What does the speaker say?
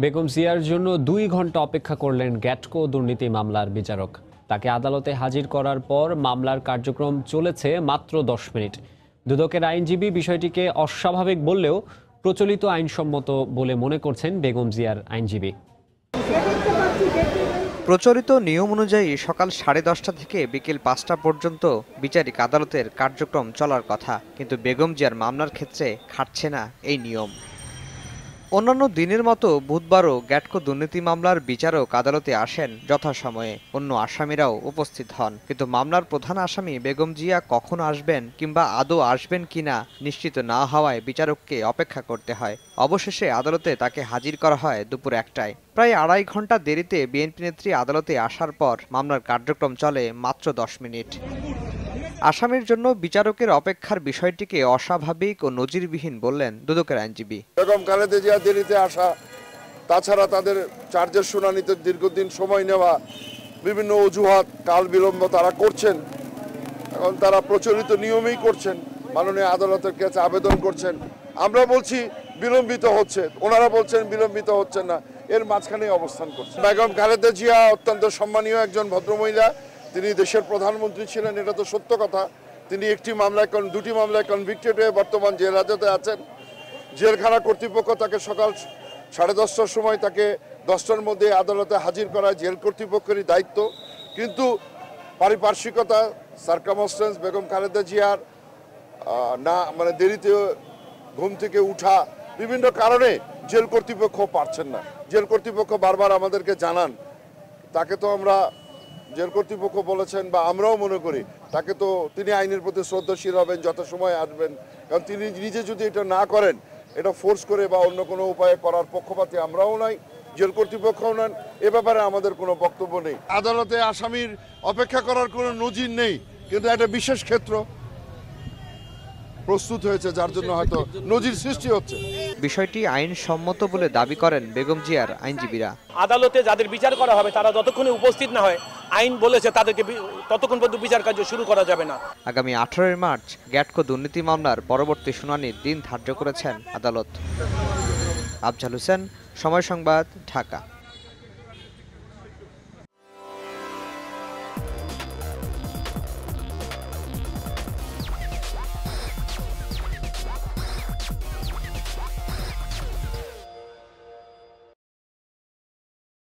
বেগম জিয়ার জন্য 2 ঘন্টা অপেক্ষা করলেন গ্যাটকো দুর্নীতি মামলার বিচারক। তাকে আদালতে হাজির করার পর মামলার কার্যক্রম চলেছে মাত্র 10 মিনিট। দুদকের আইনজীবী বিষয়টিকে অস্বাভাবিক বললেও প্রচলিত আইনসম্মত বলে মনে করছেন বেগম জিয়ার আইনজীবী। প্রচলিত নিয়ম অনুযায়ী সকাল 10:30 থেকে বিকেল 5টা পর্যন্ত বিচারিক আদালতের কার্যক্রম চলার কথা, কিন্তু বেগম জিয়ার মামলার ক্ষেত্রে খাটছে না এই নিয়ম। অন্যান্য দিনের মতো বুধবারও গ্যাটকো দুর্নীতি মামলার বিচারক আদালতে আসেন যথাসময়ে, অন্য আসামিরাও উপস্থিত হন, কিন্তু মামলার প্রধান আসামি বেগম জিয়া কখন আসবেন কিংবা আদৌ আসবেন কিনা নিশ্চিত না হওয়ায় বিচারককে অপেক্ষা করতে হয়। অবশেষে আদালতে তাকে হাজির করা হয় দুপুর 1টায়। প্রায় 2.5 ঘন্টা দেরিতে বিএনপি নেত্রী আদালতে আসার পর মামলার কার্যক্রম চলে মাত্র 10 মিনিট। আসামির জন্য বিচারকের অপেক্ষার বিষয়টিকে অস্বাভাবিক ও নজিরবিহীন বললেন দুদকের আইনজীবী। বেগম খালেদা জিয়া দেরিতে আসা, তাছাড়া তাদের চার্জের শুনানিতে দীর্ঘদিন সময় নেওয়া, বিভিন্ন অজুহাত কাল বিলম্ব তারা করছেন। এখন তারা প্রচলিত নিয়মেই করছেন, মাননীয় আদালতের কাছে আবেদন করছেন। আমরা বলছি বিলম্বিত হচ্ছে, ওনারা বলছেন বিলম্বিত হচ্ছে না, এর মাঝখানে অবস্থান করছেন। বেগম খালেদা জিয়া অত্যন্ত সম্মানীয় একজন ভদ্রমহিলা। তিনি দেশের প্রধানমন্ত্রী ছিলেন, এটা তো সত্য কথা। তিনি দুটি মামলায় কনভিক্টেড হয়ে বর্তমান জেল হাজতে আছেন। জেলখানা কর্তৃপক্ষ তাকে সকাল 10:30টার সময় তাকে 10টার মধ্যে আদালতে হাজির করা জেল কর্তৃপক্ষেরই দায়িত্ব। কিন্তু পারিপার্শ্বিকতা, সার্কামস্টেন্স, বেগম খালেদা জিয়ার দেরিতে ঘুম থেকে উঠা, বিভিন্ন কারণে জেল কর্তৃপক্ষ পারছেন না। জেল কর্তৃপক্ষ বারবার আমাদেরকে জানান, তাকে তো আমরা জেল কর্তৃপক্ষ বলেছেন বা আমরাও মনে করি তাকে তো তিনি আইনের প্রতি শ্রদ্ধাশীল হবেন, যত সময় আসবেন। কারণ তিনি নিজে যদি এটা না করেন, এটা ফোর্স করে বা অন্য কোনো উপায়ে করার পক্ষপাতী আমরাও নাই, জেল কর্তৃপক্ষও নেন, এ ব্যাপারে আমাদের কোনো বক্তব্য নেই। আদালতে আসামির অপেক্ষা করার কোনো নজির নেই, কিন্তু একটা বিশেষ ক্ষেত্র প্রস্তুত হয়েছে, যার জন্য হয়তো নজির সৃষ্টি হচ্ছে। বিষয়টি আইনসম্মত বলে দাবি করেন বেগম জিয়ার আইনজীবীরা। আদালতে যাদের বিচার করা হবে তারা যতক্ষণে উপস্থিত না হয়, আইন বলেছে তাদেরকে ততক্ষণ পর্যন্ত বিচার কার্য শুরু করা যাবে না। আগামী 18 মার্চ গ্যাটকো দুর্নীতি মামলার পরবর্তী শুনানির দিন ধার্য করেছেন আদালত। আফজাল হোসেন, সময় সংবাদ, ঢাকা।